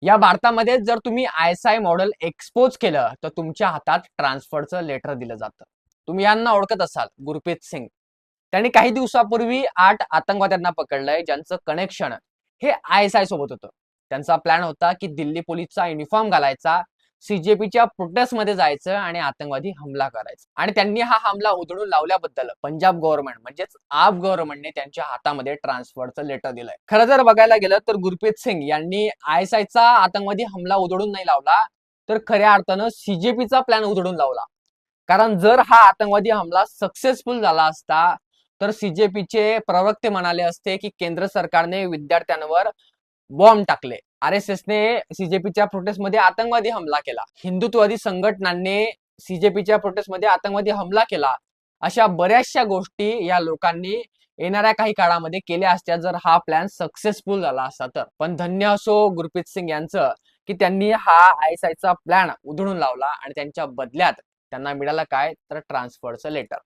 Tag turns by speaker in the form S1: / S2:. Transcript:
S1: या भारतामध्ये जर तुम्ही ISI मॉडेल एक्सपोज केलं तर तुमच्या हातात ट्रान्सफरचं लेटर दिलं जातं. तुम्ही यांना ओळखत असाल, गुरप्रीत सिंग. त्यांनी काही दिवसापूर्वी 8 आतंकवाद्यांना पकडलंय ज्यांचं कनेक्शन हे ISI सोबत होतं. त्यांचा प्लॅन होता की दिल्ली पोलीसचा युनिफॉर्म घालायचा, CJPच्या प्रोटेस्टमध्ये जायचं आणि आतंकवादी हमला करायचा. आणि त्यांनी हा हमला उधळून लावल्याबद्दल पंजाब गव्हर्नमेंट म्हणजेच आप गव्हर्नमेंटने त्यांच्या हातामध्ये ट्रान्सफरचं लेटर दिलंय. खरं जर बघायला गेलं तर गुरप्रीत सिंग यांनी ISIचा आतंकवादी हमला उधळून नाही लावला, तर खऱ्या अर्थानं CJPचा प्लॅन उधळून लावला. कारण जर हा आतंकवादी हमला सक्सेसफुल झाला असता तर CJPचे प्रवक्ते म्हणाले असते की केंद्र सरकारने विद्यार्थ्यांवर बॉम्ब टाकले, RSSने CJPच्या प्रोटेस्टमध्ये आतंकवादी हमला केला, हिंदुत्ववादी संघटनांनी CJPच्या प्रोटेस्टमध्ये आतंकवादी हमला केला. अशा बऱ्याचशा गोष्टी या लोकांनी येणाऱ्या काही काळामध्ये केल्या असत्या जर हा प्लॅन सक्सेसफुल झाला असता तर. पण धन्य असो गुरप्रीत सिंग यांचं की त्यांनी हा ISIचा प्लॅन उधळून लावला आणि त्यांच्या बदल्यात त्यांना मिळालं काय तर ट्रान्सफरचं लेटर.